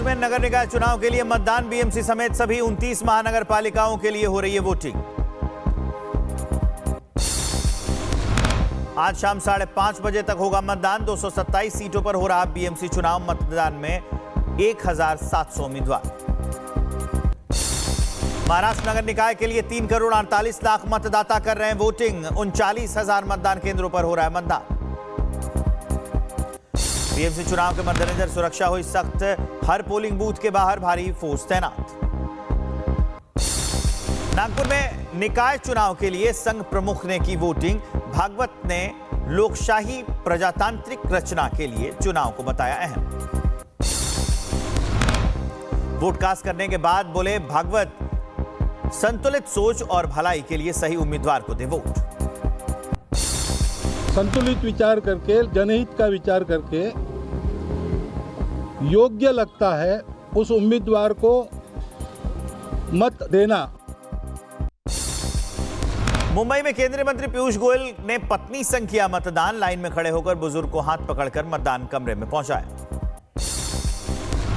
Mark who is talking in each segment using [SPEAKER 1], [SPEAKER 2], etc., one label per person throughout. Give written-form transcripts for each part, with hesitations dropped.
[SPEAKER 1] में नगर निकाय चुनाव के लिए मतदान। बीएमसी समेत सभी 29 महानगर पालिकाओं के लिए हो रही है वोटिंग। आज शाम 5:30 बजे तक होगा मतदान। 227 सीटों पर हो रहा बीएमसी चुनाव। मतदान में 1700 उम्मीदवार। महाराष्ट्र नगर निकाय के लिए 3 करोड़ 48 लाख मतदाता कर रहे हैं वोटिंग। 39,000 मतदान केंद्रों पर हो रहा है मतदान। बीएमसी चुनाव के मद्देनजर सुरक्षा हुई सख्त। हर पोलिंग बूथ के बाहर भारी फोर्स तैनात। नागपुर में निकाय चुनाव के लिए संघ प्रमुख ने की वोटिंग। भागवत ने लोकशाही प्रजातांत्रिक रचना के लिए चुनाव को बताया अहम। वोट कास्ट करने के बाद बोले भागवत, संतुलित सोच और भलाई के लिए सही उम्मीदवार को दे वोट।
[SPEAKER 2] संतुलित विचार करके, जनहित का विचार करके योग्य लगता है उस उम्मीदवार को मत देना।
[SPEAKER 1] मुंबई में केंद्रीय मंत्री पीयूष गोयल ने पत्नी संग किया मतदान। लाइन में खड़े होकर बुजुर्ग को हाथ पकड़कर मतदान कमरे में पहुंचाया।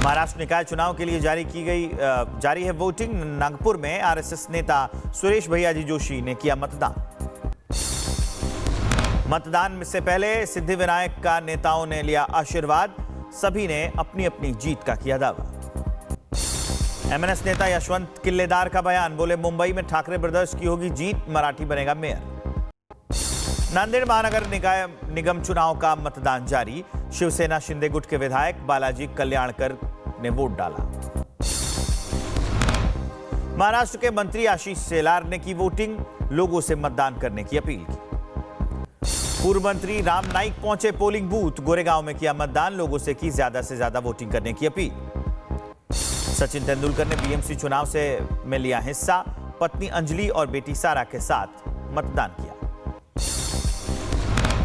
[SPEAKER 1] महाराष्ट्र निकाय चुनाव के लिए जारी है वोटिंग। नागपुर में आरएसएस नेता सुरेश भैयाजी जोशी ने किया मतदान। मतदान से पहले सिद्धिविनायक का नेताओं ने लिया आशीर्वाद। सभी ने अपनी अपनी जीत का किया दावा। एमएनएस नेता यशवंत किल्लेदार का बयान, बोले मुंबई में ठाकरे ब्रदर्स की होगी जीत, मराठी बनेगा मेयर। नांदेड़ महानगर निगम चुनाव का मतदान जारी। शिवसेना शिंदे गुट के विधायक बालाजी कल्याणकर ने वोट डाला। महाराष्ट्र के मंत्री आशीष शेलार ने की वोटिंग। लोगों से मतदान करने की अपील की। पूर्व मंत्री राम नाईक पहुंचे पोलिंग बूथ। गोरेगांव में किया मतदान। लोगों से की ज्यादा से ज्यादा वोटिंग करने की अपील। सचिन तेंदुलकर ने बीएमसी चुनाव में लिया हिस्सा। पत्नी अंजलि और बेटी सारा के साथ मतदान किया।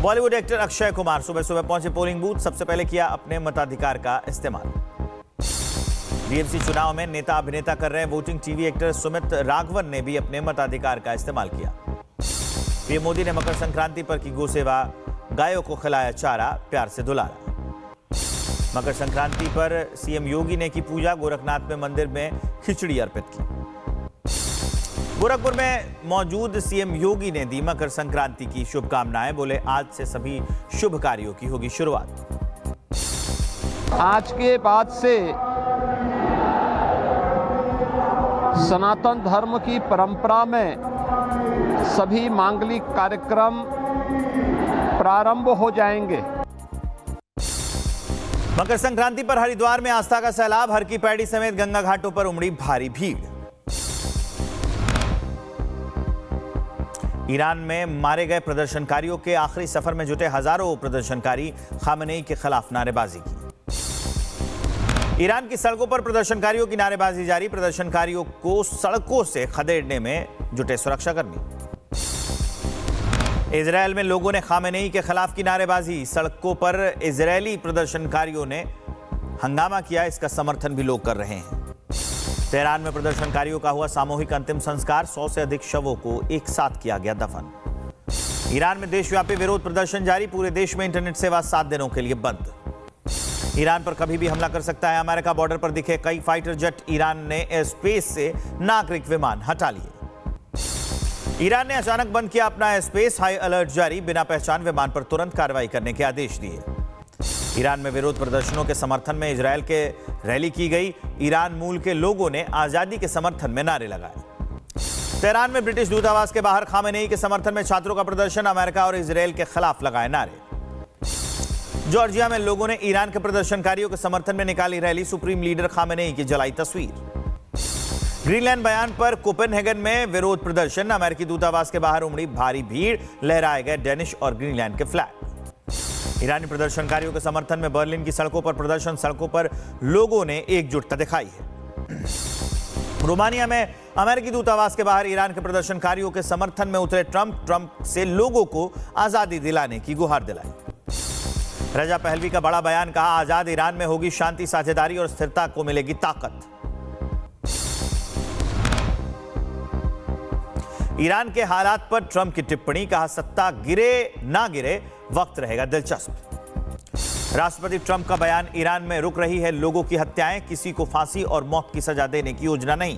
[SPEAKER 1] बॉलीवुड एक्टर अक्षय कुमार सुबह सुबह पहुंचे पोलिंग बूथ। सबसे पहले किया अपने मताधिकार का इस्तेमाल। बीएमसी चुनाव में नेता अभिनेता कर रहे हैं voting. TV actor Sumit Raghavan ने भी अपने मताधिकार का इस्तेमाल किया। पीएम मोदी ने मकर संक्रांति पर की गौसेवा। गायों को खिलाया चारा, प्यार से दुलारा। मकर संक्रांति पर सीएम योगी ने की पूजा। गोरखनाथ में मंदिर में खिचड़ी अर्पित की। गोरखपुर में मौजूद सीएम योगी ने दी मकर संक्रांति की शुभकामनाएं। बोले आज से सभी शुभ कार्यों की होगी शुरुआत।
[SPEAKER 3] आज के बाद से सनातन धर्म की परंपरा में सभी मांगलिक कार्यक्रम प्रारंभ हो जाएंगे।
[SPEAKER 1] मकर संक्रांति पर हरिद्वार में आस्था का सैलाब। हर की पैड़ी समेत गंगा घाटों पर उमड़ी भारी भीड़। ईरान में मारे गए प्रदर्शनकारियों के आखिरी सफर में जुटे हजारों प्रदर्शनकारी। खामेनेई के खिलाफ नारेबाजी की। ईरान की सड़कों पर प्रदर्शनकारियों की नारेबाजी जारी। प्रदर्शनकारियों को सड़कों से खदेड़ने में जुटे सुरक्षाकर्मी। इजरायल में लोगों ने खामेनेई के खिलाफ की नारेबाजी। सड़कों पर इजरायली प्रदर्शनकारियों ने हंगामा किया। इसका समर्थन भी लोग कर रहे हैं। तेहरान में प्रदर्शनकारियों का हुआ सामूहिक अंतिम संस्कार। 100 से अधिक शवों को एक साथ किया गया दफन। ईरान में देशव्यापी विरोध प्रदर्शन जारी। पूरे देश में इंटरनेट सेवा 7 दिनों के लिए बंद। ईरान पर कभी भी हमला कर सकता है। अमेरिका बॉर्डर पर दिखे कई फाइटर जेट। ईरान ने एयर स्पेस से नागरिक विमान हटा लिए। ईरान ने अचानक बंद किया अपना एयर स्पेस। हाई अलर्ट जारी। बिना पहचान विमान पर तुरंत कार्रवाई करने के आदेश दिए। ईरान में विरोध प्रदर्शनों के समर्थन में इजरायल के रैली की गई। ईरान मूल के लोगों ने आजादी के समर्थन में नारे लगाए। तेहरान में ब्रिटिश दूतावास के बाहर खामेनेई के समर्थन में छात्रों का प्रदर्शन। अमेरिका और इजरायल के खिलाफ लगाए नारे। जॉर्जिया में लोगों ने ईरान के प्रदर्शनकारियों के समर्थन में निकाली रैली। सुप्रीम लीडर खामेनेई की जलाई तस्वीर। ग्रीनलैंड बयान पर कोपेनहेगन में विरोध प्रदर्शन। अमेरिकी दूतावास के बाहर उमड़ी भारी भीड़। लहराए गए डेनिश और ग्रीनलैंड के फ्लैग। ईरानी प्रदर्शनकारियों के समर्थन में बर्लिन की सड़कों पर प्रदर्शन। सड़कों पर लोगों ने एकजुटता दिखाई है। रोमानिया में अमेरिकी दूतावास के बाहर ईरान के प्रदर्शनकारियों के समर्थन में उतरे ट्रंप से लोगों को आजादी दिलाने की गुहार दिलाई। रजा पहलवी का बड़ा बयान, कहा आजाद ईरान में होगी शांति, साझेदारी और स्थिरता को मिलेगी ताकत। ईरान के हालात पर ट्रंप की टिप्पणी, कहा सत्ता गिरे ना गिरे वक्त रहेगा दिलचस्प। राष्ट्रपति ट्रंप का बयान, ईरान में रुक रही है लोगों की हत्याएं, किसी को फांसी और मौत की सजा देने की योजना नहीं।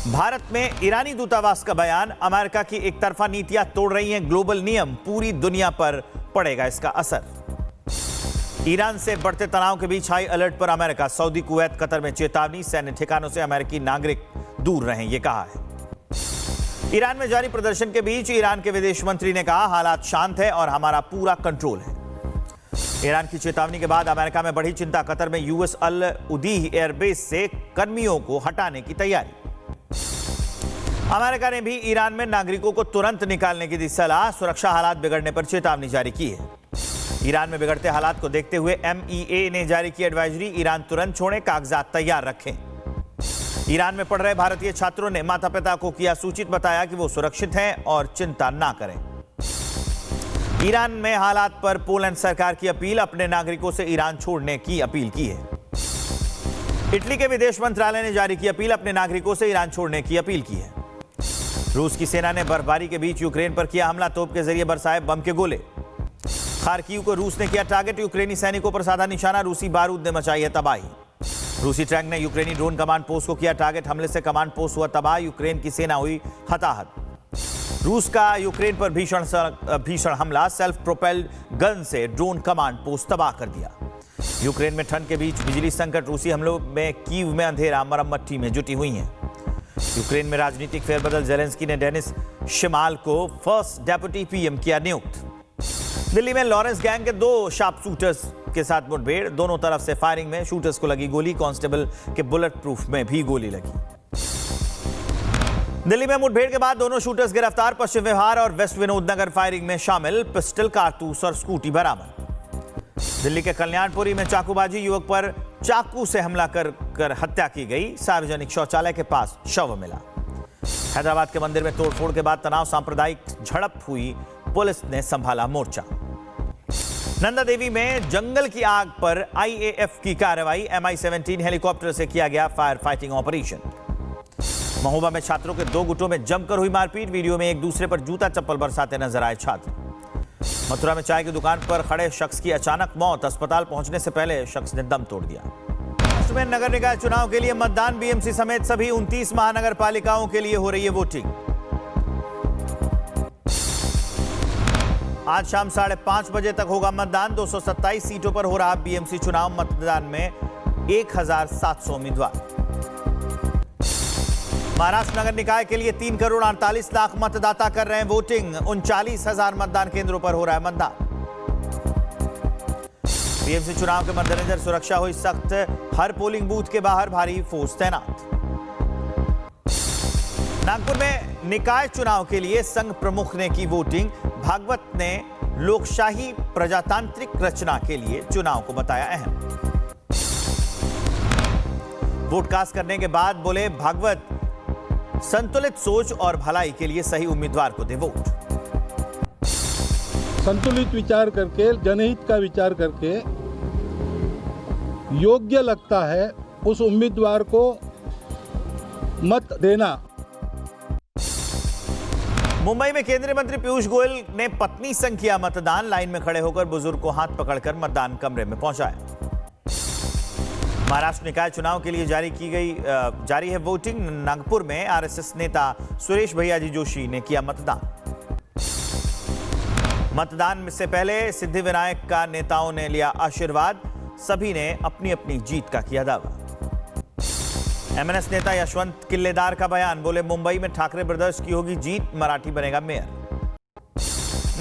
[SPEAKER 1] भारत में ईरानी दूतावास का बयान, अमेरिका की एक तरफा नीतियां तोड़ रही हैं ग्लोबल नियम, पूरी दुनिया पर पड़ेगा इसका असर। ईरान से बढ़ते तनाव के बीच हाई अलर्ट पर अमेरिका, सऊदी, कुवैत, कतर में चेतावनी, सैन्य ठिकानों से अमेरिकी नागरिक दूर रहें, यह कहा है। ईरान में जारी प्रदर्शन के बीच ईरान के विदेश मंत्री ने कहा, हालात शांत है और हमारा पूरा कंट्रोल है। ईरान की चेतावनी के बाद अमेरिका में बढ़ी चिंता, कतर में यूएस अल उदीह एयरबेस से कर्मियों को हटाने की तैयारी। अमेरिका ने भी ईरान में नागरिकों को तुरंत निकालने की दी सलाह, सुरक्षा हालात बिगड़ने पर चेतावनी जारी की है। ईरान में बिगड़ते हालात को देखते हुए एमईए ने जारी की एडवाइजरी, ईरान तुरंत छोड़े, कागजात तैयार रखें। ईरान में पढ़ रहे भारतीय छात्रों ने माता पिता को किया सूचित, बताया कि वो सुरक्षित हैं और चिंता ना करें। ईरान में हालात पर पोलैंड सरकार की अपील, अपने नागरिकों से ईरान छोड़ने की अपील की है। इटली के विदेश मंत्रालय ने जारी की अपील, अपने नागरिकों से ईरान छोड़ने की अपील की है। रूस की सेना ने बर्फबारी के बीच यूक्रेन पर किया हमला, तोप के जरिए बरसाए बम के गोले। खार्किव को रूस ने किया टारगेट, यूक्रेनी सैनिकों पर साधा निशाना, रूसी बारूद ने मचाई है तबाही। रूसी टैंक ने यूक्रेनी ड्रोन कमांड पोस्ट को किया टारगेट, हमले से कमांड पोस्ट हुआ तबाह, यूक्रेन की सेना हुई हताहत। रूस का यूक्रेन पर भीषण हमला, सेल्फ प्रोपेल्ड गन से ड्रोन कमांड पोस्ट तबाह कर दिया। यूक्रेन में ठंड के बीच बिजली संकट, रूसी हमलों में कीव में अंधेरा, मरम्मत टीमें जुटी हुई हैं। यूक्रेन में राजनीतिक फेरबदल, जेलेंस्की ने डेनिस शिमाल को फर्स्ट डेप्यूटी पीएम किया नियुक्त। दिल्ली में लॉरेंस गैंग के 2 शार्प शूटर्स के साथ मुठभेड़, दोनों तरफ से फायरिंग में शूटर्स को लगी गोली, कांस्टेबल के बुलेट प्रूफ में भी गोली लगी। दिल्ली में मुठभेड़ के बाद दोनों शूटर्स गिरफ्तार, पश्चिम विहार और वेस्ट विनोद नगर फायरिंग में शामिल, पिस्टल, कारतूस और स्कूटी बरामद। दिल्ली के कल्याणपुरी में चाकूबाजी, युवक पर चाकू से हमला कर हत्या की गई, सार्वजनिक शौचालय के पास शव मिला। हैदराबाद के मंदिर में तोड़फोड़ के बाद तनाव, सांप्रदायिक झड़प हुई, पुलिस ने संभाला मोर्चा। नंदा देवी में जंगल की आग पर आईएएफ की कार्रवाई, MI-17 हेलीकॉप्टर से किया गया फायर फाइटिंग ऑपरेशन। महोबा में छात्रों के 2 गुटों में जमकर हुई मारपीट, वीडियो में एक दूसरे पर जूता चप्पल बरसाते नजर आए छात्र। मथुरा में चाय की दुकान पर खड़े शख्स की अचानक मौत, अस्पताल पहुंचने से पहले शख्स ने दम तोड़ दिया। महाराष्ट्र में नगर निकाय चुनाव के लिए मतदान, बीएमसी समेत सभी 29 महानगर पालिकाओं के लिए हो रही है वोटिंग। आज शाम 5:30 बजे तक होगा मतदान, 227 सीटों पर हो रहा बीएमसी चुनाव। मतदान में 1700 उम्मीदवार। महाराष्ट्र नगर निकाय के लिए 3 करोड़ 48 लाख मतदाता कर रहे हैं वोटिंग, 39,000 मतदान केंद्रों पर हो रहा है मतदान। बीएमसी चुनाव के मद्देनजर सुरक्षा हुई सख्त, हर पोलिंग बूथ के बाहर भारी फोर्स तैनात। नागपुर में निकाय चुनाव के लिए संघ प्रमुख ने की वोटिंग, भागवत ने लोकशाही प्रजातांत्रिक रचना के लिए चुनाव को बताया अहम। वोट कास्ट करने के बाद बोले भागवत, संतुलित सोच और भलाई के लिए सही उम्मीदवार को दे वोट।
[SPEAKER 2] संतुलित विचार करके, जनहित का विचार करके योग्य लगता है उस उम्मीदवार को मत देना।
[SPEAKER 1] मुंबई में केंद्रीय मंत्री पीयूष गोयल ने पत्नी संग किया मतदान, लाइन में खड़े होकर बुजुर्ग को हाथ पकड़कर मतदान कमरे में पहुंचाया। महाराष्ट्र निकाय चुनाव के लिए जारी है वोटिंग। नागपुर में आरएसएस नेता सुरेश भैयाजी जोशी ने किया मतदान। मतदान से पहले सिद्धिविनायक का नेताओं ने लिया आशीर्वाद, सभी ने अपनी अपनी जीत का किया दावा। एमएनएस नेता यशवंत किल्लेदार का बयान, बोले मुंबई में ठाकरे ब्रदर्स की होगी जीत, मराठी बनेगा मेयर।